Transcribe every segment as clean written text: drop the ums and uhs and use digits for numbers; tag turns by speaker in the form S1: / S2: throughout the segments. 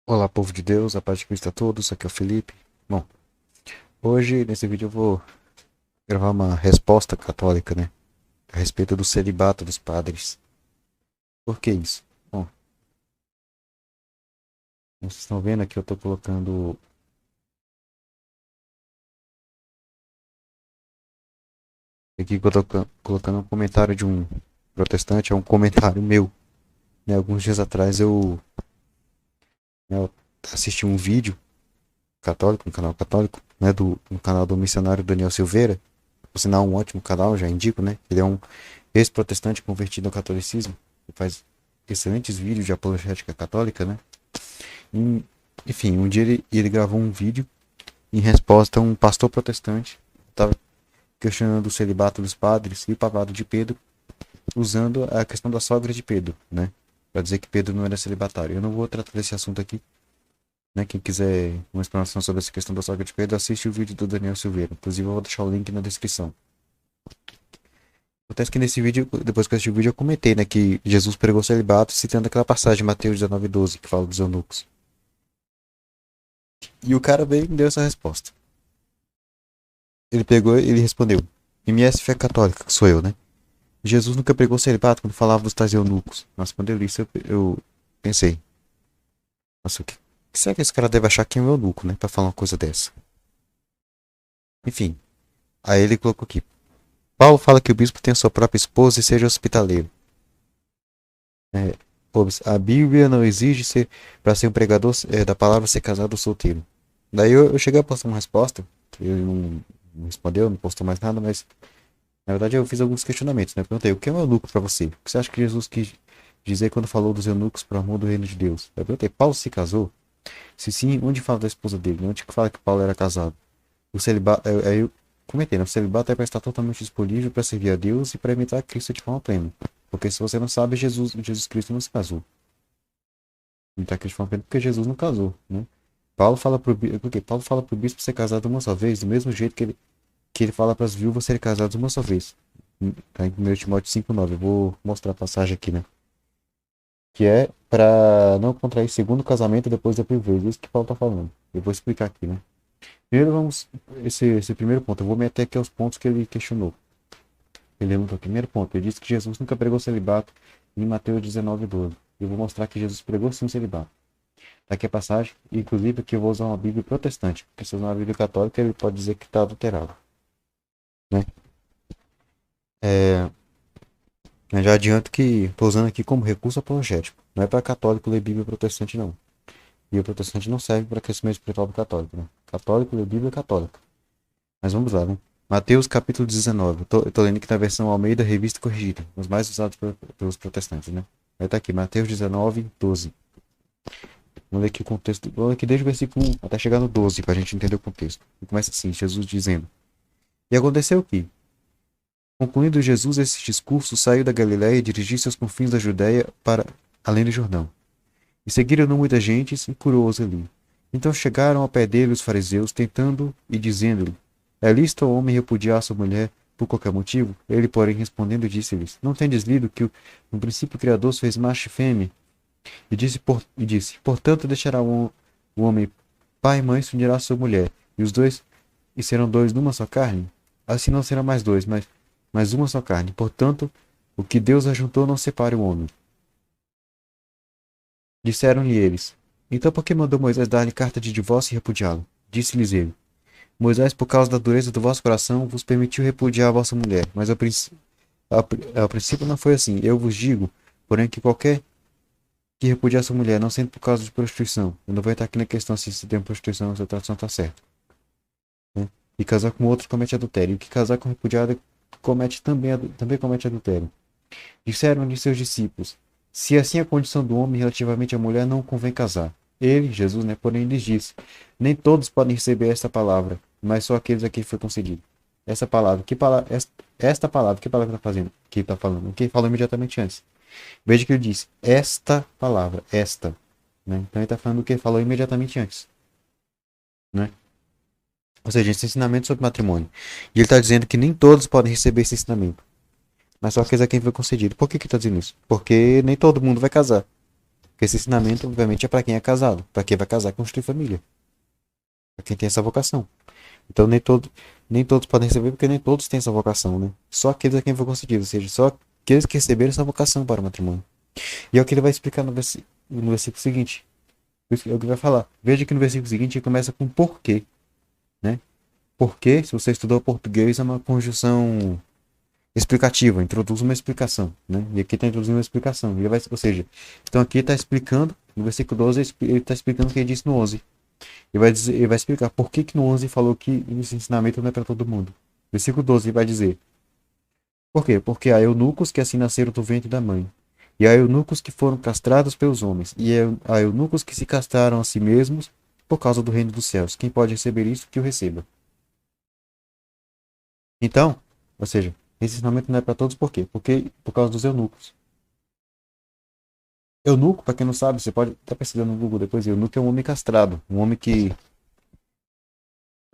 S1: Olá, povo de Deus, a paz de Cristo a todos, aqui é o Felipe. Bom, hoje nesse vídeo eu vou gravar uma resposta católica, né, a respeito do celibato dos padres. Por que isso? Bom, vocês estão vendo aqui, eu estou colocando, aqui que eu tô colocando um comentário de um protestante, é um comentário meu, né, alguns dias atrás eu assisti um vídeo católico, um canal católico, né, no canal do missionário Daniel Silveira, por sinal um ótimo canal, já indico, né, ele é um ex-protestante convertido ao catolicismo, e faz excelentes vídeos de apologética católica, né? E, enfim, um dia ele gravou um vídeo em resposta a um pastor protestante que estava questionando o celibato dos padres e o papado de Pedro, usando a questão da sogra de Pedro, né? Para dizer que Pedro não era celibatário. Eu não vou tratar desse assunto aqui, né? Quem quiser uma explanação sobre essa questão da sogra de Pedro, assiste o vídeo do Daniel Silveira. Inclusive, eu vou deixar o link na descrição. Acontece que nesse vídeo, depois que eu assisti o vídeo, eu comentei, né, que Jesus pregou o celibato, citando aquela passagem de Mateus 19:12, que fala dos eunucos. E o cara veio e me deu essa resposta. Ele pegou e ele respondeu: MS Fé Católica, que sou eu, né? Jesus nunca pregou o celibato quando falava dos tais eunucos. Nossa, quando eu li isso, eu pensei: nossa, o que será que esse cara deve achar que é um eunuco, né? Pra falar uma coisa dessa. Enfim, aí ele colocou aqui: Paulo fala que o bispo tem a sua própria esposa e seja hospitaleiro. É, a Bíblia não exige ser, para ser um pregador da palavra, ser casado ou solteiro. Daí eu cheguei a postar uma resposta. Ele não respondeu, não postou mais nada, mas na verdade eu fiz alguns questionamentos, né? Eu perguntei: o que é um eunuco para você? O que você acha que Jesus quis dizer quando falou dos eunucos para o amor do reino de Deus? Eu perguntei: Paulo se casou? Se sim, onde fala da esposa dele? Onde que fala que Paulo era casado? O celibato, aí eu comentei, né? O celibato é para estar totalmente disponível para servir a Deus e para imitar Cristo de forma plena. Porque se você não sabe, Jesus Cristo não se casou. Imitar Cristo de forma plena porque Jesus não casou, né? Porque Paulo fala pro bispo ser casado uma só vez, do mesmo jeito que ele fala para as viúvas serem casadas uma só vez. Tá em 1 Timóteo 5:9. Eu vou mostrar a passagem aqui, né? Que é para não contrair segundo casamento depois da viuvez. Isso que Paulo tá falando. Eu vou explicar aqui, né? Primeiro vamos. Esse primeiro ponto. Eu vou meter aqui aos pontos que ele questionou. Ele perguntou: primeiro ponto. Ele disse que Jesus nunca pregou celibato em Mateus 19:12. Eu vou mostrar que Jesus pregou sim o celibato. Tá aqui a passagem. Inclusive aqui eu vou usar uma Bíblia protestante. Porque se usar uma Bíblia católica, ele pode dizer que está adulterado, né? É, eu já adianto que estou usando aqui como recurso apologético. Não é para católico ler Bíblia protestante, não. Bíblia protestante não serve para crescimento espiritual do católico, né? Católico lê Bíblia católica. Mas vamos lá, né? Mateus capítulo 19. Eu tô lendo aqui na versão Almeida Revista Corrigida. Os mais usados pelos protestantes, né? Vai estar aqui, Mateus 19:12. Vamos ler aqui o contexto. Vamos ler aqui desde o versículo 1 até chegar no 12, para a gente entender o contexto. E começa assim, Jesus dizendo: E aconteceu que, concluindo Jesus esse discurso, saiu da Galiléia e dirigiu-se aos confins da Judéia para além do Jordão. E seguiram-no muita gente e curou-os ali. Então chegaram ao pé dele os fariseus, tentando e dizendo-lhe: É lícito ao homem repudiar sua mulher por qualquer motivo? Ele, porém, respondendo, disse-lhes: Não tendes lido que no princípio o Criador fez macho e fêmea? E disse: Portanto, deixará o homem pai e mãe, se unirá à sua mulher, e serão dois numa só carne? Assim não serão mais dois, mas uma só carne. Portanto, o que Deus ajuntou não separe o homem. Disseram-lhe eles: Então por que mandou Moisés dar-lhe carta de divórcio e repudiá-lo? Disse-lhes ele: Moisés, por causa da dureza do vosso coração, vos permitiu repudiar a vossa mulher. Mas ao princípio não foi assim. Eu vos digo, porém, que qualquer que repudiar sua mulher, não sendo por causa de prostituição. Eu não vou entrar aqui na questão se tem prostituição ou se a tradução está certa, né? E casar com outro comete adultério. E o que casar com repudiada também comete adultério. Disseram-lhe seus discípulos: Se assim é a condição do homem relativamente à mulher, não convém casar. Ele, Jesus, né, porém lhes disse: Nem todos podem receber esta palavra, mas só aqueles a quem foi concedido. Essa palavra, esta palavra, que palavra está fazendo? Que está falando? O que falou imediatamente antes? Veja que ele disse: Esta palavra, esta, né? Então ele está falando do que falou imediatamente antes, né? Ou seja, esse ensinamento sobre matrimônio. E ele está dizendo que nem todos podem receber esse ensinamento, mas só aqueles a quem foi concedido. Por que está dizendo isso? Porque nem todo mundo vai casar. Porque esse ensinamento, obviamente, é para quem é casado, para quem vai casar e construir família, para quem tem essa vocação. Então nem todos podem receber, porque nem todos têm essa vocação, né? Só aqueles a quem foi concedido, ou seja, só aqueles que receberam essa vocação para o matrimônio. E é o que ele vai explicar no versículo seguinte. É o que ele vai falar. Veja que no versículo seguinte ele começa com porquê, né? Porque, se você estudou português, é uma conjunção explicativa, introduz uma explicação, né? E aqui está introduzindo uma explicação. Ou seja, então aqui está explicando, no versículo 12, ele está explicando o que ele disse no 11. Ele vai explicar por que, que no 11 falou que esse ensinamento não é para todo mundo. Versículo 12 ele vai dizer: por quê? Porque há eunucos que assim nasceram do ventre da mãe, e há eunucos que foram castrados pelos homens, e há eunucos que se castraram a si mesmos por causa do reino dos céus. Quem pode receber isso, que o receba. Então, ou seja, esse ensinamento não é para todos, por quê? Porque por causa dos eunucos. Eunuco, para quem não sabe, você pode estar pesquisando no Google depois. Eunuco é um homem castrado, um homem que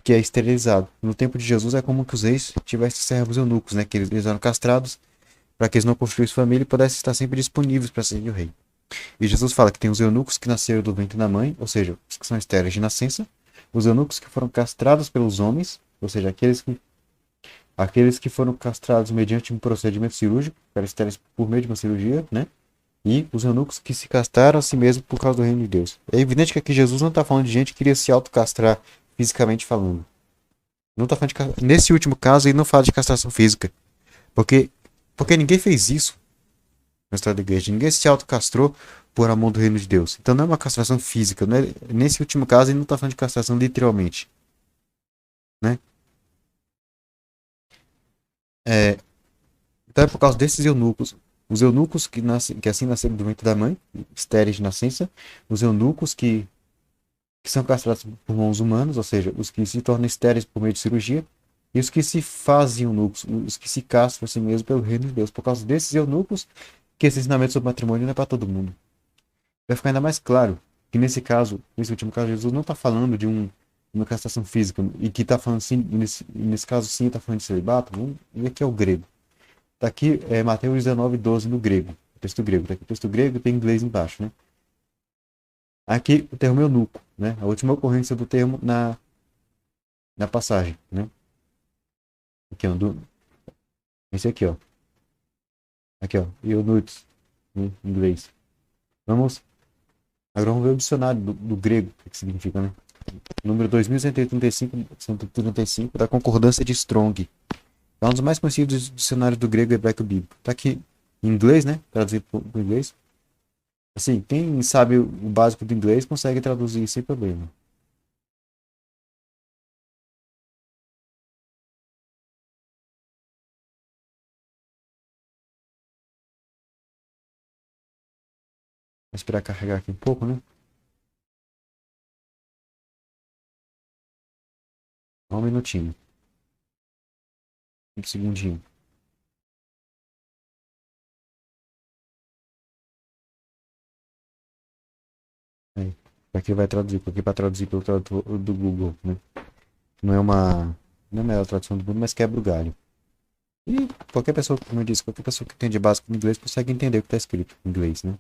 S1: é esterilizado. No tempo de Jesus é comum que os reis tivessem servos eunucos, né? Que eles eram castrados para que eles não construíssem família e pudessem estar sempre disponíveis para servir o rei. E Jesus fala que tem os eunucos que nasceram do ventre da mãe, ou seja, os que são estéreis de nascença, os eunucos que foram castrados pelos homens, ou seja, aqueles que foram castrados mediante um procedimento cirúrgico, eram estéreis por meio de uma cirurgia, né? E os eunucos que se castraram a si mesmos por causa do reino de Deus. É evidente que aqui Jesus não está falando de gente que queria se autocastrar fisicamente falando. Não tá falando Nesse último caso, ele não fala de castração física. Porque, porque ninguém fez isso na história da igreja. Ninguém se autocastrou por amor do reino de Deus. Então não é uma castração física. Não é, nesse último caso, ele não está falando de castração literalmente. Né? É, então é por causa desses eunucos. Os eunucos que assim nasceram do ventre da mãe, estéreis de nascença. Os eunucos que são castrados por mãos humanas, ou seja, os que se tornam estéreis por meio de cirurgia. E os que se fazem eunucos, os que se castram a si mesmos pelo reino de Deus. Por causa desses eunucos, que esse ensinamento sobre matrimônio não é para todo mundo. Vai ficar ainda mais claro que nesse caso, nesse último caso, Jesus não está falando de uma castração física, e que está falando sim, nesse caso sim, está falando de celibato. Vamos ver aqui é o grego. Está aqui Mateus 19:12 no grego, texto grego. Tá aqui o texto grego e tem inglês embaixo, né? Aqui o termo eunuco, né? A última ocorrência do termo na passagem, né? Aqui, ó, esse aqui, ó. Aqui, ó, eunucos, em inglês. Vamos, agora vamos ver o dicionário do grego, o que significa, né? Número 2135 da Concordância de Strong. É um dos mais conhecidos dicionários do grego hebraico bíblico. Tá aqui em inglês, né? Traduzido para o inglês. Assim, quem sabe o básico do inglês consegue traduzir sem problema. Vou esperar carregar aqui um pouco, né? Só um minutinho. Um segundinho. Aí. Aqui vai traduzir, porque para traduzir pelo tradutor do Google, né? Não é uma. Não é a melhor tradução do mundo, mas quebra o galho. E qualquer pessoa, como eu disse, qualquer pessoa que entende básico de inglês consegue entender o que está escrito em inglês, né?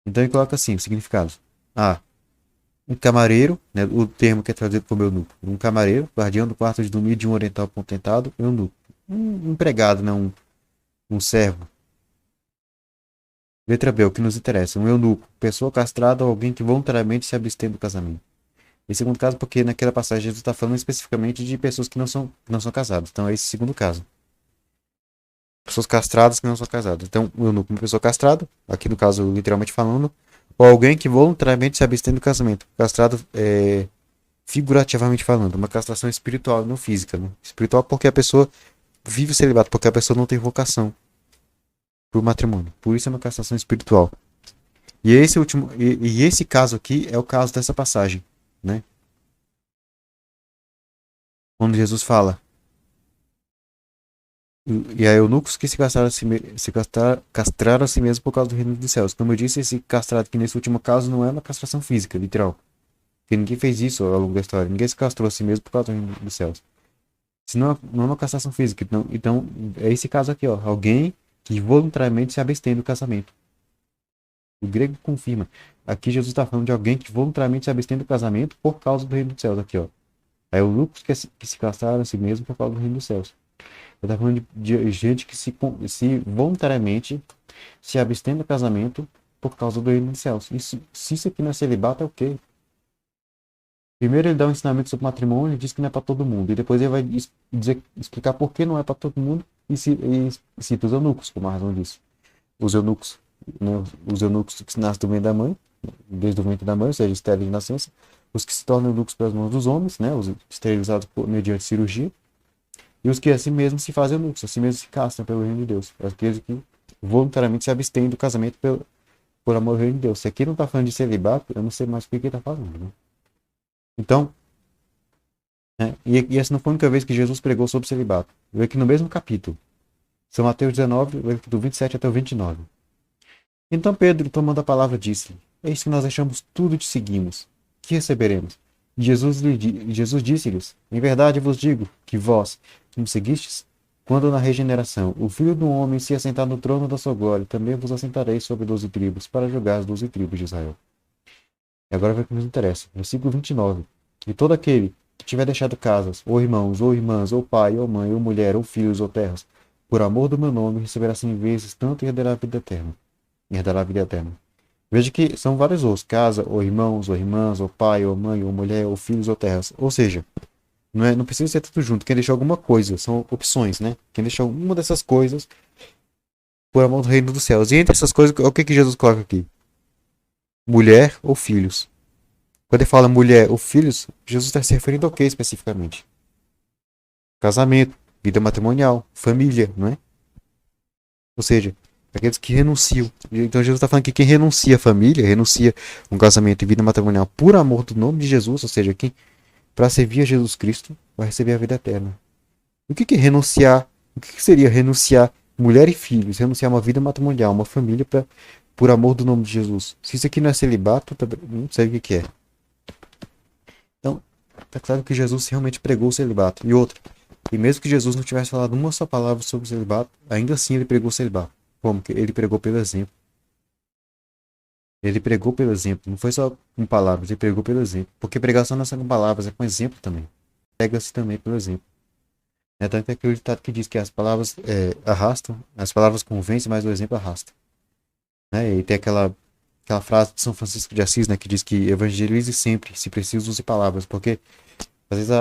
S1: Então ele coloca assim, o significado. Ah, um camareiro, né, o termo que é traduzido como eunuco. Um camareiro, guardião do quarto de dormir de um oriental potentado, eunuco. Um empregado, né, um servo. Letra B, o que nos interessa. Um eunuco, pessoa castrada ou alguém que voluntariamente se abstém do casamento. Em segundo caso, porque naquela passagem Jesus está falando especificamente de pessoas que não são casadas. Então é esse segundo caso. Pessoas castradas que não são casadas. Então, o eunuco, uma pessoa castrada, aqui no caso, literalmente falando, ou alguém que voluntariamente se abstém do casamento. Castrado é figurativamente falando, uma castração espiritual, não física, né? Espiritual porque a pessoa vive o celibato, porque a pessoa não tem vocação por matrimônio. Por isso é uma castração espiritual. E esse caso aqui é o caso dessa passagem, né? Quando Jesus fala, e há eunucos que se castraram castraram a si mesmo por causa do reino dos céus. Como eu disse, esse castrado aqui nesse último caso não é uma castração física, literal. Porque ninguém fez isso ao longo da história. Ninguém se castrou a si mesmo por causa do reino dos céus. Isso não é uma castração física. Então, é esse caso aqui, ó. Alguém que voluntariamente se abstém do casamento. O grego confirma. Aqui Jesus está falando de alguém que voluntariamente se abstém do casamento por causa do reino dos céus. Aqui, ó. É o lucro que se castraram a si mesmo por causa do reino dos céus. Ele está falando de gente que se voluntariamente se abstém do casamento por causa do reino dos céus. Se isso aqui não é celibato, é o quê? Primeiro ele dá um ensinamento sobre matrimônio e diz que não é para todo mundo. E depois ele vai explicar por que não é para todo mundo e cita os eunucos como a razão disso. Os eunucos, né, os eunucos que nascem do ventre da mãe, desde o ventre da mãe, ou seja, estéril de nascença. Os que se tornam eunucos pelas mãos dos homens, né, os esterilizados mediante cirurgia. E os que assim mesmo se fazem eunucos, assim mesmo se castram pelo reino de Deus. Aqueles que voluntariamente se abstêm do casamento por amor ao reino de Deus. Se aqui não está falando de celibato, eu não sei mais o que ele está falando. Né? Então, né, e essa não foi a única vez que Jesus pregou sobre celibato. Veio aqui no mesmo capítulo. São Mateus 19, do 27 até o 29. Então Pedro, tomando a palavra, disse-lhe: Eis que nós deixamos tudo e te seguimos. Que receberemos? Jesus disse-lhes: Em verdade vos digo que vós, que me seguistes, quando na regeneração o Filho do Homem se assentar no trono da sua glória, também vos assentareis sobre 12 tribos, para julgar as 12 tribos de Israel. E agora vai o que nos interessa. Versículo 29. E todo aquele que tiver deixado casas, ou irmãos, ou irmãs, ou pai, ou mãe, ou mulher, ou filhos, ou terras, por amor do meu nome, receberá 100 vezes tanto e herdará a vida eterna. Herdará a vida eterna. Veja que são vários outros. Casa, ou irmãos, ou irmãs, ou pai, ou mãe, ou mulher, ou filhos, ou terras. Ou seja, não precisa ser tudo junto. Quem deixou alguma coisa, são opções, né? Quem deixou alguma dessas coisas por amor do reino dos céus. E entre essas coisas, o que Jesus coloca aqui? Mulher ou filhos. Quando ele fala mulher ou filhos, Jesus está se referindo ao que especificamente? Casamento, vida matrimonial, família, não é? Ou seja, aqueles que renunciam. Então Jesus está falando que quem renuncia a família, renuncia um casamento e vida matrimonial por amor do nome de Jesus, ou seja, quem para servir a Jesus Cristo vai receber a vida eterna. O que é renunciar? O que seria renunciar mulher e filhos? Renunciar uma vida matrimonial, uma família por amor do nome de Jesus? Se isso aqui não é celibato, não sei o que é. Então, está claro que Jesus realmente pregou o celibato. E outra, e mesmo que Jesus não tivesse falado uma só palavra sobre o celibato, ainda assim ele pregou o celibato. Como? Que ele pregou pelo exemplo. Ele pregou pelo exemplo. Não foi só com palavras, ele pregou pelo exemplo. Porque pregação não é só com palavras, é com exemplo também. Prega-se também pelo exemplo. É tanto que aquele ditado que diz que as palavras arrastam, as palavras convencem, mas o exemplo arrasta. Né? E tem aquela frase de São Francisco de Assis, né, que diz que evangelize sempre, se preciso use palavras, porque às vezes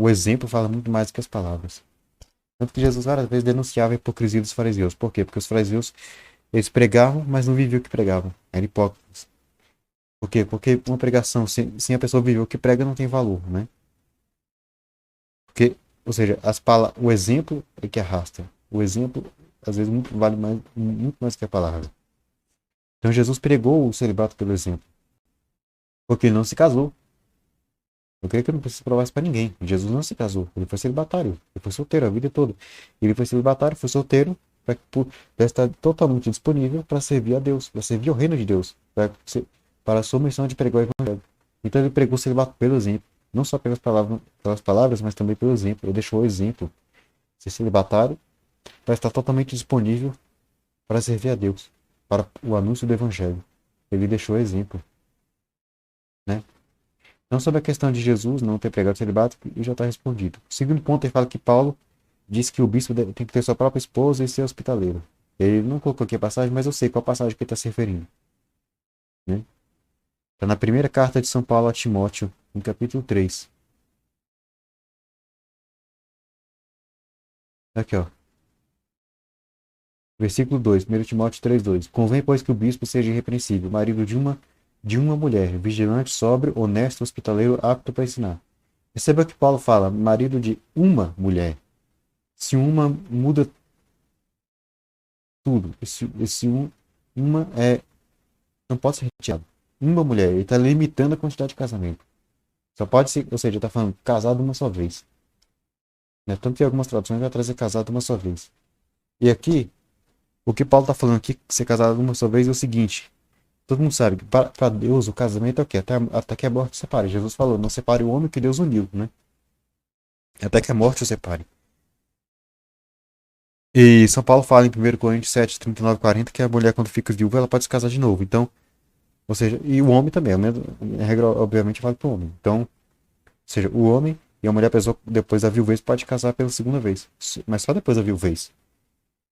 S1: o exemplo fala muito mais do que as palavras. Tanto que Jesus várias vezes denunciava a hipocrisia dos fariseus. Por quê? Porque os fariseus, eles pregavam, mas não viviam o que pregavam. Eram hipócritas. Por quê? Porque uma pregação, sem a pessoa viver o que prega, não tem valor, né? Porque, ou seja, o exemplo é que arrasta. O exemplo, às vezes, vale muito mais que a palavra. Então Jesus pregou o celibato pelo exemplo. Porque ele não se casou. Eu creio que eu não preciso provar isso para ninguém. Jesus não se casou. Ele foi celibatário. Ele foi solteiro a vida toda. Ele foi celibatário, foi solteiro, para estar totalmente disponível para servir a Deus, para servir o reino de Deus, para a sua missão de pregar o evangelho. Então ele pregou o celibato pelo exemplo. Não só pelas palavras, mas também pelo exemplo. Ele deixou o exemplo. Ser celibatário para estar totalmente disponível para servir a Deus, para o anúncio do evangelho. Ele deixou o exemplo. Né? Então, sobre a questão de Jesus não ter pregado o celibato, já está respondido. O segundo ponto, ele fala que Paulo diz que o bispo tem que ter sua própria esposa e ser hospitaleiro. Ele não colocou aqui a passagem, mas eu sei qual passagem que ele está se referindo. Né? Está na primeira carta de São Paulo a Timóteo, no capítulo 3. Aqui, ó. Versículo 2, 1 Timóteo 3:2. Convém, pois, que o bispo seja irrepreensível, marido de uma mulher, vigilante, sóbrio, honesto, hospitaleiro, apto para ensinar. Perceba que Paulo fala, marido de uma mulher. Se uma muda tudo. Uma não pode ser retirado. Uma mulher, ele está limitando a quantidade de casamento. Só pode ser, ou seja, está falando casado uma só vez. Né? Tanto que algumas traduções vai trazer casado uma só vez. E aqui, o que Paulo está falando aqui, ser casado uma só vez, é o seguinte. Todo mundo sabe que para Deus o casamento é o quê? Até que a morte separe. Jesus falou, não separe o homem que Deus uniu, né? Até que a morte o separe. E São Paulo fala em 1 Coríntios 7, 39 e 40 que a mulher, quando fica viúva, ela pode se casar de novo. Então, ou seja, e o homem também, a regra obviamente vale para o homem. Então, ou seja, o homem e a mulher, pessoa depois da viuvez, pode casar pela segunda vez, mas só depois da viuvez.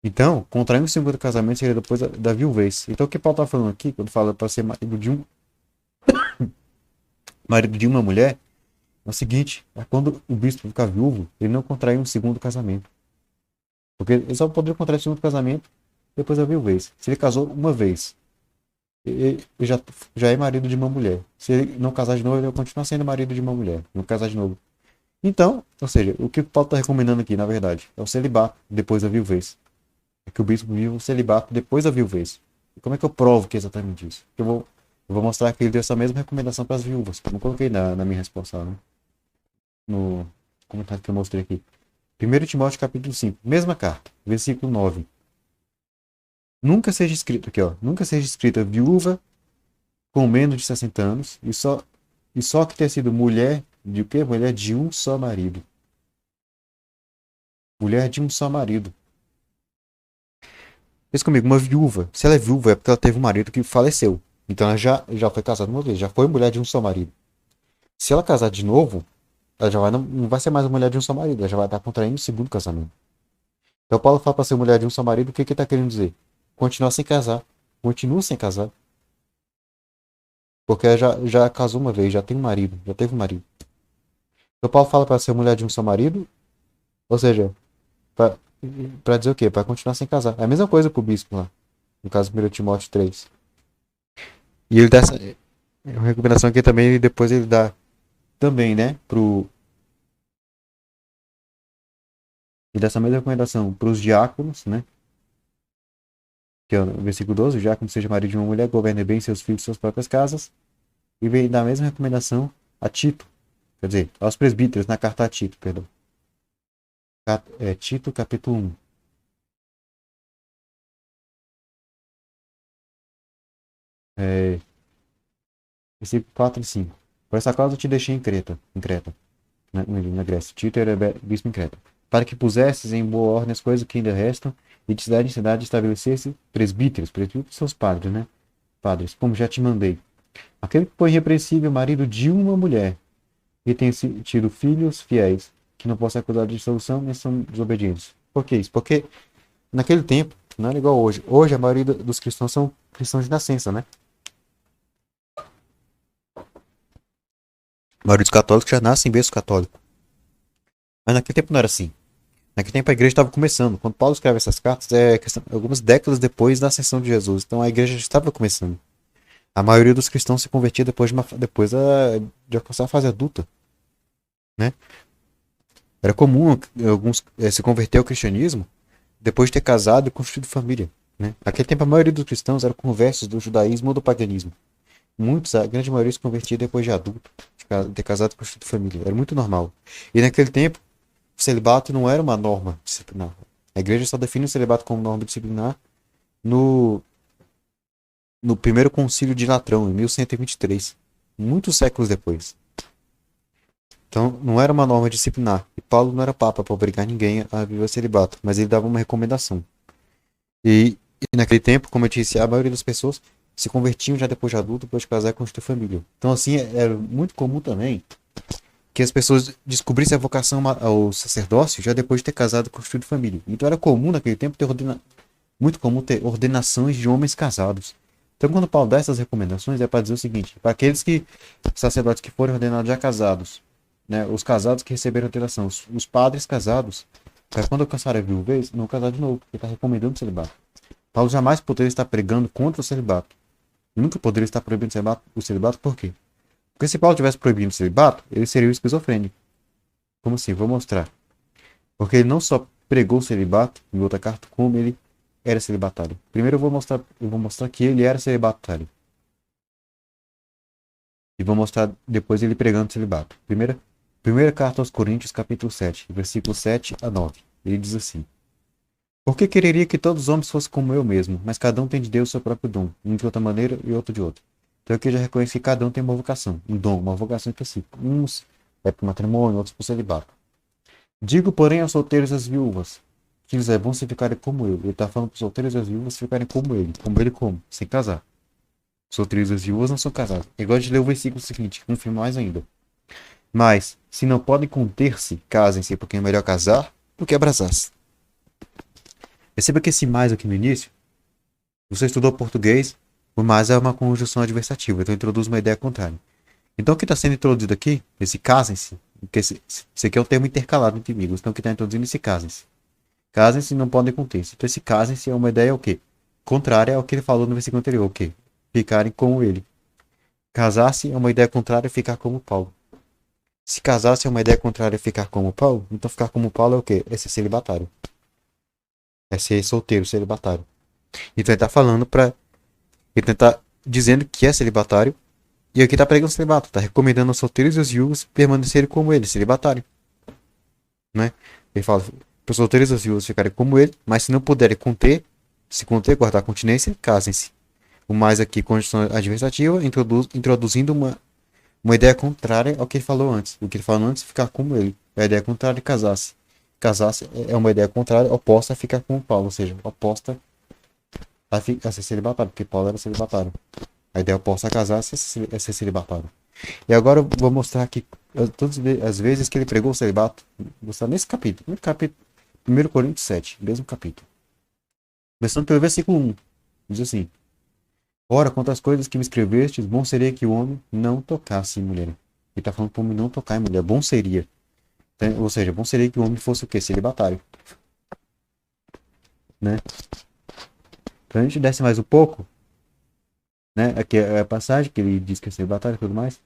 S1: Então, contrair um segundo casamento seria depois da viuvez. Então, o que Paulo está falando aqui, quando fala para ser marido de uma mulher, é o seguinte: é quando o bispo ficar viúvo, ele não contrai um segundo casamento. Porque ele só poderia contrair um segundo casamento depois da viuvez. Se ele casou uma vez, ele já é marido de uma mulher. Se ele não casar de novo, ele vai continuar sendo marido de uma mulher. Não casar de novo. Então, ou seja, o que o Paulo está recomendando aqui, na verdade, é o celibato depois da viuvez. É que o bispo vive o celibato depois da viuvez. E como é que eu provo que é exatamente isso? Eu vou mostrar que ele deu essa mesma recomendação para as viúvas. Eu não coloquei na minha resposta, né? No comentário que eu mostrei aqui. 1 Timóteo capítulo 5, mesma carta, versículo 9. Nunca seja escrito aqui, ó. Nunca seja escrita viúva com menos de 60 anos e só que ter sido mulher de o quê? Mulher de um só marido. Mulher de um só marido. Pensa comigo, uma viúva. Se ela é viúva é porque ela teve um marido que faleceu. Então ela já foi casada uma vez, já foi mulher de um só marido. Se ela casar de novo, ela já vai, não vai ser mais a mulher de um só marido, ela já vai estar contraindo o segundo casamento. Então Paulo fala para ser mulher de um só marido, o que que ele está querendo dizer? Continuar sem casar. Continua sem casar. Porque ela já casou uma vez, já tem um marido, já teve um marido. Então Paulo fala para ser mulher de um só marido, ou seja, para dizer o quê? Para continuar sem casar. É a mesma coisa pro bispo lá, no caso 1 Timóteo 3. E ele dá essa uma recomendação aqui também, e depois ele dá também, né, ele dá essa mesma recomendação para os diáconos, né, que é o versículo 12: o diácono seja marido de uma mulher, governe bem seus filhos e suas próprias casas, e vem dar a mesma recomendação a Tito, quer dizer, aos presbíteros, na carta a Tito, perdão. Tito, capítulo 1. É, versículo 4 e 5. Por essa causa eu te deixei em Creta, na Grécia. Tito era bispo em Creta. Para que pusesses em boa ordem as coisas que ainda restam, e de cidade em cidade estabelecesse presbíteros são os padres, né? Padres, como já te mandei. Aquele que foi irrepreensível, marido de uma mulher, e tem tido filhos fiéis, que não possa acusar de dissolução, nem são desobedientes. Por que isso? Porque naquele tempo, não era igual hoje. Hoje a maioria dos cristãos são cristãos de nascença, né? A maioria dos católicos já nascem em berço católico. Mas naquele tempo não era assim. Naquele tempo a igreja estava começando. Quando Paulo escreve essas cartas, algumas décadas depois da ascensão de Jesus. Então a igreja já estava começando. A maioria dos cristãos se convertia de alcançar a fase adulta, né? Era comum alguns se converter ao cristianismo depois de ter casado e construído família, né? Naquele tempo a maioria dos cristãos eram conversos do judaísmo ou do paganismo. Muitos, a grande maioria se convertia depois de adulto, de ter casado e construído família. Era muito normal. E naquele tempo o celibato não era uma norma disciplinar. A igreja só define o celibato como norma disciplinar no, no primeiro concílio de Latrão, em 1123, muitos séculos depois. Então, não era uma norma disciplinar. E Paulo não era papa para obrigar ninguém a viver o celibato, mas ele dava uma recomendação. E naquele tempo, como eu disse, a maioria das pessoas se convertiam já depois de adulto, depois de casar e constituir família. Então, assim, era muito comum também que as pessoas descobrissem a vocação ao sacerdócio já depois de ter casado e construído família. Então era comum naquele tempo muito comum ter ordenações de homens casados. Então quando Paulo dá essas recomendações é para dizer o seguinte: para aqueles sacerdotes que forem ordenados já casados, né, os casados que receberam a ordenação, os padres casados, para quando alcançarem a viuvez, não casar de novo, porque está recomendando o celibato. Paulo jamais poderia estar pregando contra o celibato. Nunca poderia estar proibindo o celibato, por quê? Porque se Paulo tivesse proibindo o celibato, ele seria o esquizofrênico. Como assim? Vou mostrar. Porque ele não só pregou o celibato em outra carta, como ele era celibatário. Primeiro eu vou mostrar que ele era celibatário. E vou mostrar depois ele pregando o celibato. Primeira carta aos Coríntios, capítulo 7, versículos 7 a 9. Ele diz assim: porque quereria que todos os homens fossem como eu mesmo, mas cada um tem de Deus o seu próprio dom, um de outra maneira e outro de outra. Então aqui eu já reconheci que cada um tem uma vocação, um dom, uma vocação específica. Uns é para o matrimônio, outros para o celibato. Digo, porém, aos solteiros e às viúvas, Filhos, é bom se ficarem como eu. Ele tá falando para os solteiros e as viúvas ficarem como ele. Como ele como? Sem casar. Os solteiros e as viúvas não são casados. Eu gosto de ler o versículo seguinte, que confirma mais ainda. Mas, se não podem conter-se, casem-se, porque é melhor casar do que abrasar-se. Perceba que esse mais aqui no início, você estudou português, o mais é uma conjunção adversativa, então introduz uma ideia contrária. Então o que está sendo introduzido aqui, esse casem-se, porque esse aqui é um termo intercalado entre amigos, então o que está introduzindo esse casem-se. Casem-se não podem conter-se. Então esse casem-se é uma ideia o quê? Contrária ao que ele falou no versículo anterior, o quê? Ficarem como ele. Casar-se é uma ideia contrária a ficar como Paulo. Se casar-se é uma ideia contrária a ficar como Paulo, então ficar como Paulo é o quê? É ser celibatário. É ser solteiro, celibatário. Então ele está falando para ele está dizendo que é celibatário. E aqui está pregando celibato. Está recomendando aos solteiros e aos viúvos permanecerem como ele, celibatário. Né? Ele fala para os solteiros e as viúvas ficarem como ele, mas se não puderem conter, se conter, guardar continência, casem-se. O mais aqui, condição adversativa, introduzindo uma ideia contrária ao que ele falou antes. O que ele falou antes, ficar como ele. A ideia contrária é casar-se. Casar-se é uma ideia contrária, oposta a ficar como Paulo, ou seja, oposta a ser celibatário, porque Paulo era celibatário. A ideia oposta a casar-se é ser celibatário. E agora eu vou mostrar aqui todas as vezes que ele pregou o celibato. Vou mostrar nesse capítulo. No capítulo 1 Coríntios 7, mesmo capítulo. Começando pelo versículo 1. Diz assim: Ora, quanto às coisas que me escrevestes, bom seria que o homem não tocasse em mulher. Ele está falando para o homem não tocar em mulher. Bom seria. Então, ou seja, bom seria que o homem fosse o quê? Celibatário. Né? Então a gente desce mais um pouco. Né? Aqui é a passagem que ele diz que é celibatário e tudo mais.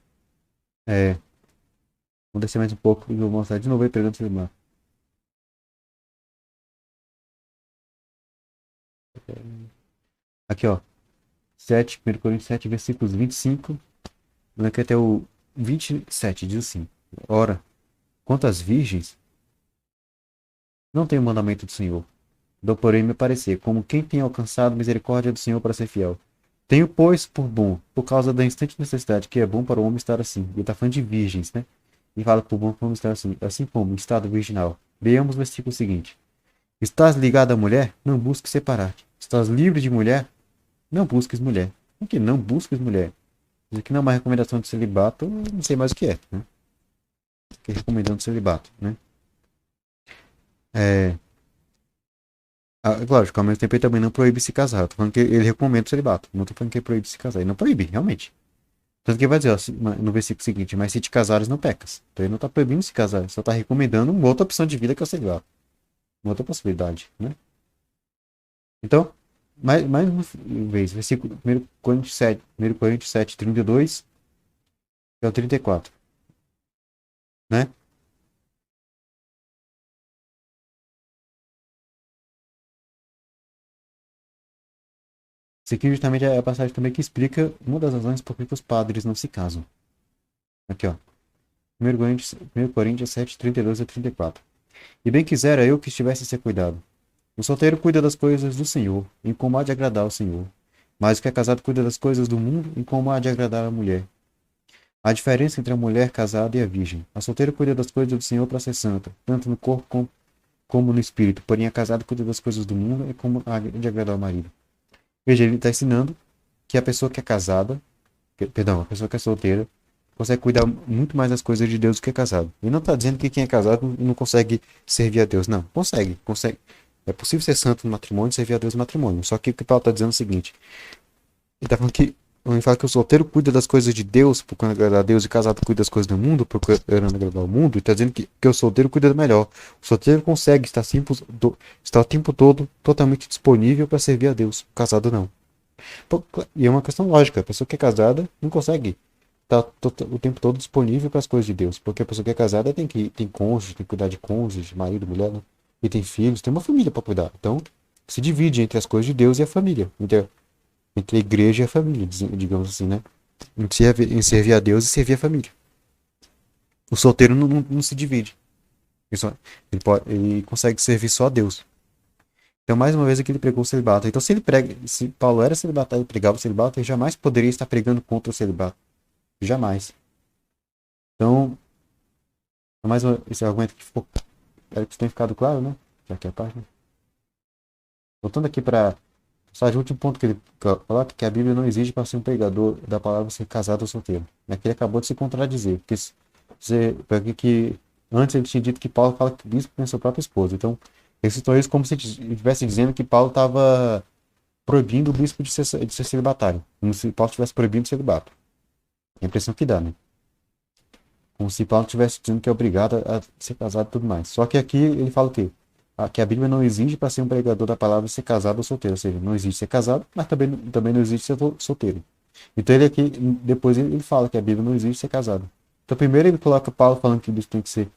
S1: Vou descer mais um pouco e vou mostrar de novo ele pregando celibato. Aqui, ó. 7, 1 Coríntios 7, versículos 25. Aqui até o 27 diz assim: Ora, quanto às virgens, não tenho mandamento do Senhor. Dou, porém, meu parecer, como quem tem alcançado misericórdia do Senhor para ser fiel. Tenho, pois, por bom, por causa da instante necessidade, que é bom para o homem estar assim. Ele está falando de virgens, né? E fala por bom para o homem estar assim como em estado virginal. Leamos o versículo seguinte: Estás ligado à mulher? Não busques separar-te. Estás livre de mulher? Não busques mulher. Por que não busques mulher? Isso aqui não é uma recomendação de celibato, não sei mais o que é, né? Que é recomendando celibato, né? Lógico, ao mesmo tempo ele também não proíbe se casar. Eu tô falando que ele recomenda o celibato. Não tô falando que ele proíbe se casar. Ele não proíbe, realmente. Tanto que ele vai dizer, ó, no versículo seguinte, mas se te casares, não pecas. Então ele não tá proibindo se casar, ele só tá recomendando uma outra opção de vida que é o celibato. Uma outra possibilidade, né? Então, mais uma vez, versículo 1 Coríntios 7, 32 é o 34, né? Isso aqui justamente é a passagem também que explica uma das razões por que os padres não se casam. Aqui, ó. 1 Coríntios 7, 32 a 34. E bem quisera eu que estivesse a ser cuidado. O solteiro cuida das coisas do Senhor, em como há de agradar ao Senhor. Mas o que é casado cuida das coisas do mundo, em como há de agradar a mulher. Há diferença entre a mulher casada e a virgem. A solteira cuida das coisas do Senhor para ser santa, tanto no corpo como no espírito. Porém, a casada cuida das coisas do mundo, e como há de agradar ao marido. Veja, ele está ensinando que a pessoa que é casada, perdão, a pessoa que é solteira, consegue cuidar muito mais das coisas de Deus do que é casado. Ele não está dizendo que quem é casado não consegue servir a Deus. Não, consegue, consegue. É possível ser santo no matrimônio e servir a Deus no matrimônio. Só que o que Paulo está dizendo é o seguinte: ele está falando que ele fala que o solteiro cuida das coisas de Deus procurando agradar a Deus e o casado cuida das coisas do mundo procurando agradar ao mundo. E está dizendo que o solteiro cuida melhor. O solteiro consegue estar o tempo todo totalmente disponível para servir a Deus. O casado não. E é uma questão lógica. A pessoa que é casada não consegue estar o tempo todo disponível para as coisas de Deus. Porque a pessoa que é casada tem cônjuge, tem que cuidar de cônjuge, marido, mulher, né? E tem filhos, tem uma família para cuidar. Então, se divide entre as coisas de Deus e a família. Entre a igreja e a família, digamos assim, né? Em servir a Deus e servir a família. O solteiro não se divide. Ele consegue servir só a Deus. Então, mais uma vez aqui ele pregou o celibato. Então, se Paulo era celibatário e pregava o celibato, ele jamais poderia estar pregando contra o celibato. Jamais. Então, esse argumento que ficou. Espero que isso tenha ficado claro, né? Já que é a página. Voltando aqui para o último ponto que ele coloca, que a Bíblia não exige para ser um pregador da palavra ser casado ou solteiro. Aqui ele acabou de se contradizer, porque porque antes ele tinha dito que Paulo fala que o bispo tem sua própria esposa. Então, ele citou isso como se estivesse dizendo que Paulo estava proibindo o bispo de ser celibatário, como se Paulo estivesse proibindo o celibato. É a impressão que dá, né? Como se Paulo estivesse dizendo que é obrigado a ser casado e tudo mais. Só que aqui ele fala o quê? Que a Bíblia não exige para ser um pregador da palavra ser casado ou solteiro. Ou seja, não exige ser casado, mas também não exige ser solteiro. Então ele aqui, depois ele fala que a Bíblia não exige ser casado. Então primeiro ele coloca Paulo falando que o bispo tem que ser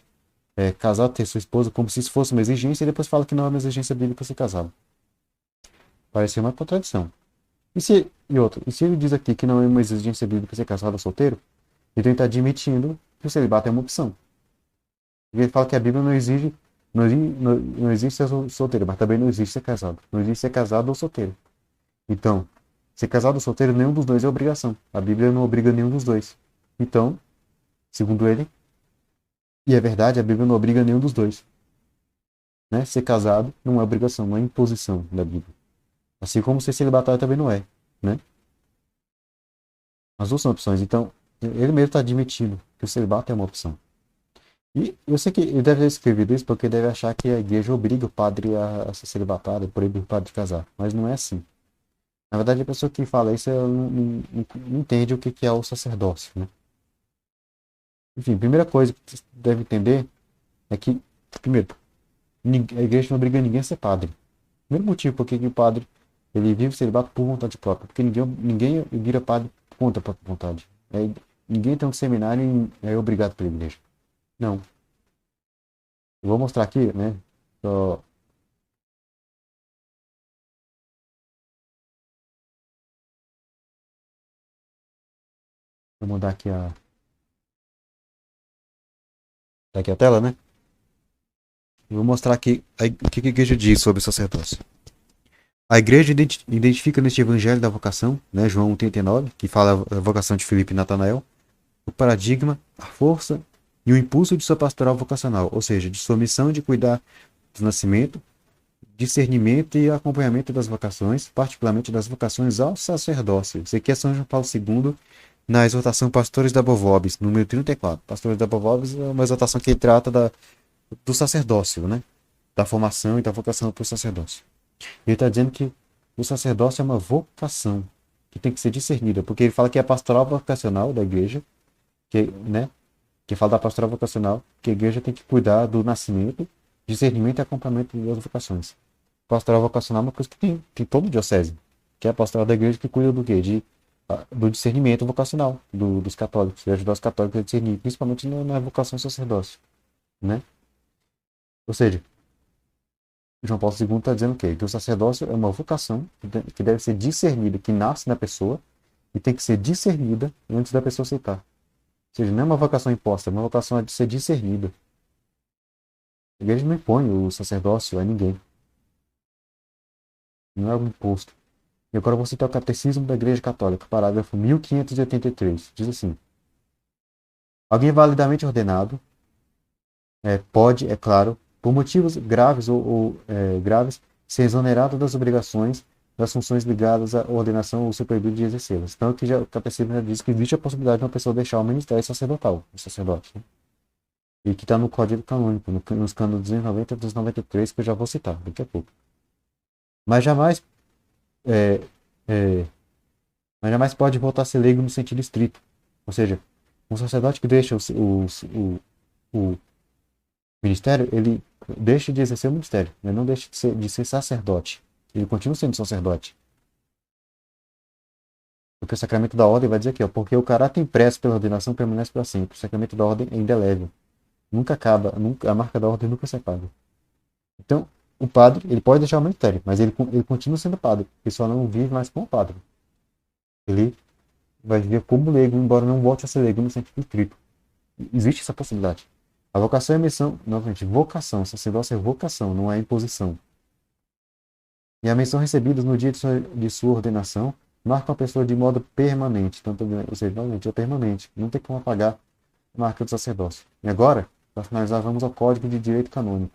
S1: casado, ter sua esposa, como se isso fosse uma exigência, e depois fala que não é uma exigência bíblica ser casado. Parece uma contradição. E se ele diz aqui que não é uma exigência bíblica ser casado ou solteiro, então ele está admitindo que o celibato é uma opção. Ele fala que a Bíblia não existe ser solteiro, mas também não existe ser casado. Não existe ser casado ou solteiro. Então, ser casado ou solteiro, nenhum dos dois é obrigação. A Bíblia não obriga nenhum dos dois. Então, segundo ele, e é verdade, a Bíblia não obriga nenhum dos dois. Né? Ser casado não é obrigação, não é imposição da Bíblia. Assim como ser celibatário também não é. Né? As duas são opções. Então, ele mesmo está admitindo que o celibato é uma opção. E eu sei que ele deve ter escrevido isso porque deve achar que a igreja obriga o padre a ser celibatário, proíbe o padre de casar. Mas não é assim. Na verdade, a pessoa que fala isso ela não entende o que é o sacerdócio. Né? Enfim, a primeira coisa que você deve entender é que, primeiro, a igreja não obriga ninguém a ser padre. O primeiro motivo por que o padre ele vive o celibato por vontade própria. Porque ninguém vira padre contra a própria vontade. Ninguém tem um seminário e é obrigado pela igreja. Não. Eu vou mostrar aqui, né? Só... Vou mudar aqui a tela, né? Eu vou mostrar aqui o que a igreja diz sobre o sacerdócio. A igreja identifica neste evangelho da vocação, né, João 1,39, que fala da vocação de Filipe e Natanael, o paradigma, a força e o impulso de sua pastoral vocacional, ou seja, de sua missão de cuidar do nascimento, discernimento e acompanhamento das vocações, particularmente das vocações ao sacerdócio. Isso aqui é São João Paulo II, na exortação Pastores da Bovobis, número 34. Pastores da Bovobis é uma exortação que trata do sacerdócio, né? Da formação e da vocação para o sacerdócio. Ele está dizendo que o sacerdócio é uma vocação que tem que ser discernida, porque ele fala que é a pastoral vocacional da igreja, né? Que fala da pastoral vocacional, que a igreja tem que cuidar do nascimento, discernimento e acompanhamento das vocações. Pastoral vocacional é uma coisa que tem todo diocese, que é a pastoral da igreja que cuida do quê? Do discernimento vocacional dos católicos, de ajudar os católicos a discernir, principalmente na vocação sacerdócio, né? Ou seja, João Paulo II está dizendo o quê? Que o sacerdócio é uma vocação que deve ser discernida, que nasce na pessoa e tem que ser discernida antes da pessoa aceitar. Ou seja, não é uma vocação imposta, é uma vocação de ser discernida. A igreja não impõe o sacerdócio a ninguém. Não é algo imposto. E agora eu vou citar o Catecismo da Igreja Católica, parágrafo 1583. Diz assim: alguém validamente ordenado pode, é claro, por motivos graves ou graves, ser exonerado das obrigações, das funções ligadas à ordenação ou supervício de exercê-las. Então, aqui o Catecismo já diz que existe a possibilidade de uma pessoa deixar o ministério sacerdotal, o sacerdote. Né? E que está no Código Canônico, nos cânones 290 e 293, que eu já vou citar daqui a pouco. Mas jamais, é, é, mas jamais pode voltar a ser leigo no sentido estrito. Ou seja, um sacerdote que deixa o ministério, ele deixa de exercer o ministério, ele não deixa de ser sacerdote. Ele continua sendo sacerdote. Porque o sacramento da ordem vai dizer aqui, ó, porque o caráter impresso pela ordenação permanece para sempre. O sacramento da ordem é indelével. Nunca acaba, a marca da ordem nunca se apaga. Então, o padre, ele pode deixar o ministério, mas ele continua sendo padre. Ele só não vive mais como padre. Ele vai viver como leigo, embora não volte a ser leigo no sentido estrito. Existe essa possibilidade. A vocação é missão, novamente, vocação. Sacerdócio é vocação, não é imposição. E a missão recebida no dia de sua ordenação marca a pessoa de modo permanente. Tanto, ou seja, novamente, é permanente. Não tem como apagar a marca do sacerdócio. E agora, para finalizar, vamos ao Código de Direito Canônico.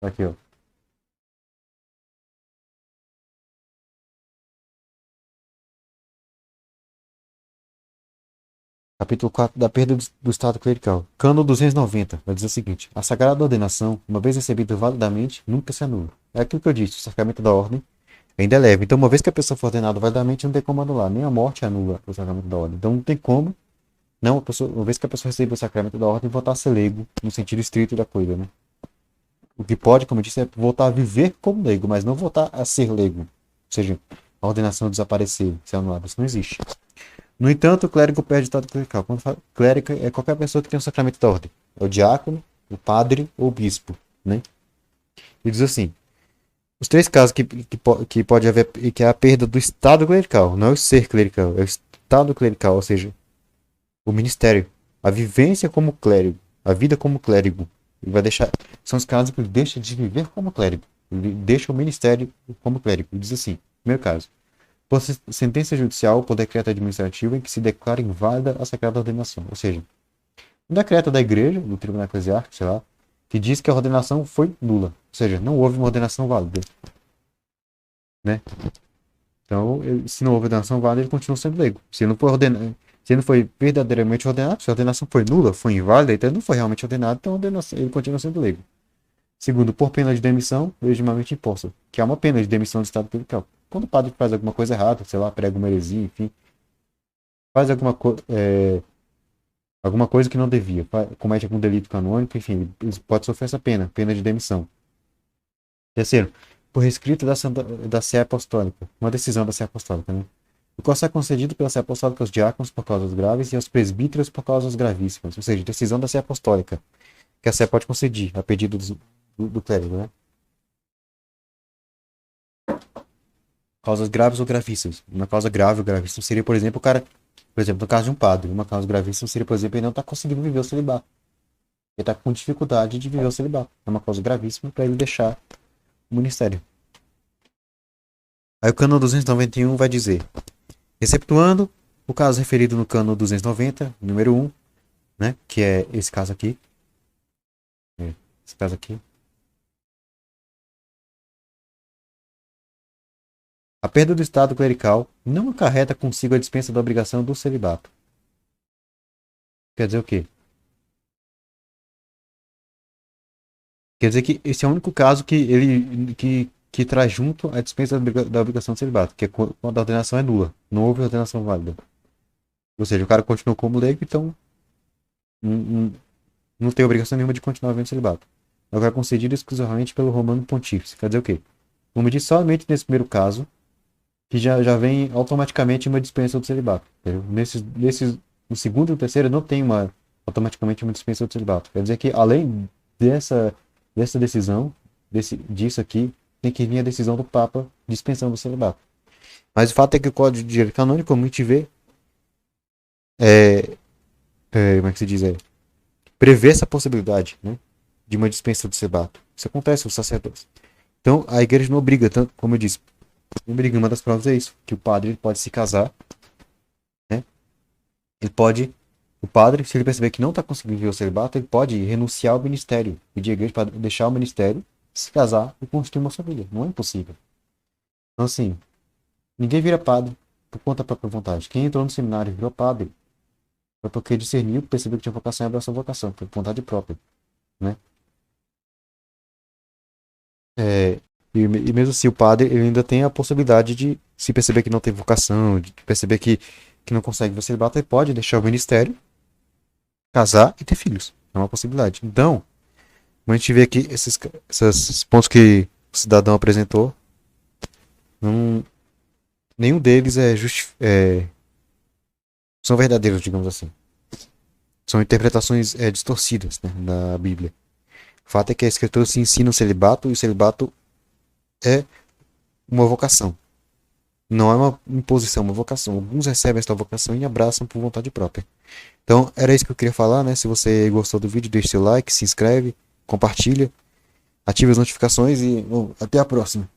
S1: Aqui, ó. Capítulo 4 da perda do Estado clerical. Cano 290 vai dizer o seguinte: a sagrada ordenação, uma vez recebida validamente, nunca se anula. É aquilo que eu disse, o sacramento da ordem ainda é leve. Então, uma vez que a pessoa for ordenada validamente, não tem como anular. Nem a morte anula o sacramento da ordem. Então, não tem como, não, uma vez que a pessoa recebeu o sacramento da ordem, voltar a ser leigo, no sentido estrito da coisa, né? O que pode, como eu disse, é voltar a viver como leigo, mas não voltar a ser leigo. Ou seja, a ordenação desaparecer, ser anulada. Isso não existe. No entanto, o clérigo perde o estado clerical. Quando fala clérigo, é qualquer pessoa que tem o sacramento da ordem. É o diácono, o padre ou o bispo, né? Ele diz assim: os três casos que pode haver, que é a perda do estado clerical, não é o ser clerical, é o estado clerical, ou seja, o ministério, a vivência como clérigo, a vida como clérigo. Ele vai deixar, são os casos que ele deixa de viver como clérigo, ele deixa o ministério como clérigo. Ele diz assim: primeiro caso, por sentença judicial ou decreto administrativo em que se declara inválida a sagrada ordenação. Ou seja, um decreto da igreja, do tribunal eclesiástico, sei lá, que diz que a ordenação foi nula. Ou seja, não houve uma ordenação válida. Né? Então, se não houve ordenação válida, ele continua sendo leigo. Se ele não foi ordenado, se ele não foi verdadeiramente ordenado, se a ordenação foi nula, foi inválida, então ele não foi realmente ordenado, então ele continua sendo leigo. Segundo, por pena de demissão, legitimamente imposta, que é uma pena de demissão do Estado clerical. Quando o padre faz alguma coisa errada, sei lá, prega uma heresia, enfim, faz alguma coisa que não devia, comete algum delito canônico, enfim, ele pode sofrer essa pena de demissão. Terceiro, por rescrito da Sé Apostólica, uma decisão da Sé Apostólica, né? O qual é concedido pela Sé Apostólica aos diáconos por causas graves e aos presbíteros por causas gravíssimas, ou seja, decisão da Sé Apostólica, que a Sé pode conceder a pedido do clérigo, né? Causas graves ou gravíssimas. Uma causa grave ou gravíssima seria, por exemplo, o cara, por exemplo, no caso de um padre, uma causa gravíssima seria, por exemplo, ele não está conseguindo viver o celibato. Ele está com dificuldade de viver o celibato. É uma causa gravíssima para ele deixar o ministério. Aí o cano 291 vai dizer: exceptuando o caso referido no cano 290, número 1, né, que é esse caso aqui. Esse caso aqui. A perda do estado clerical não acarreta consigo a dispensa da obrigação do celibato. Quer dizer o quê? Quer dizer que esse é o único caso que ele que traz junto a dispensa da obrigação do celibato, que é quando a ordenação é nula, não houve ordenação válida. Ou seja, o cara continuou como leigo, então não, não tem obrigação nenhuma de continuar vivendo celibato. Agora é concedido exclusivamente pelo Romano Pontífice. Quer dizer o quê? Vamos medir somente nesse primeiro caso, que já vem automaticamente uma dispensa do celibato. No segundo e no terceiro não tem automaticamente uma dispensa do celibato. Quer dizer que além dessa decisão, disso aqui, tem que vir a decisão do Papa dispensando o celibato. Mas o fato é que o Código de Direito Canônico, como a gente vê, como é que se diz? Prevê essa possibilidade, né, de uma dispensa do celibato. Isso acontece com os sacerdotes. Então, a igreja não obriga, tanto como eu disse, não obriga. Uma das provas é isso, que o padre ele pode se casar, né? O padre, se ele perceber que não está conseguindo viver o celibato, ele pode renunciar ao ministério, pedir à igreja para deixar o ministério, se casar e construir uma família. Não é impossível. Então, assim, ninguém vira padre por conta da própria vontade. Quem entrou no seminário e virou padre foi porque discerniu, percebeu que tinha vocação e abraçou a vocação, por vontade própria, né? E mesmo assim, o padre ele ainda tem a possibilidade de, se perceber que não tem vocação, de perceber que não consegue ver o celibato, ele pode deixar o ministério, casar e ter filhos. É uma possibilidade. Então, a gente vê aqui esses pontos que o cidadão apresentou, não, nenhum deles são verdadeiros, digamos assim. São interpretações distorcidas, né, da Bíblia. O fato é que a Escritura se ensina o celibato e o celibato é uma vocação. Não é uma imposição, é uma vocação. Alguns recebem esta vocação e abraçam por vontade própria. Então, era isso que eu queria falar, né? Se você gostou do vídeo, deixe seu like, se inscreve, compartilha, ative as notificações e até a próxima.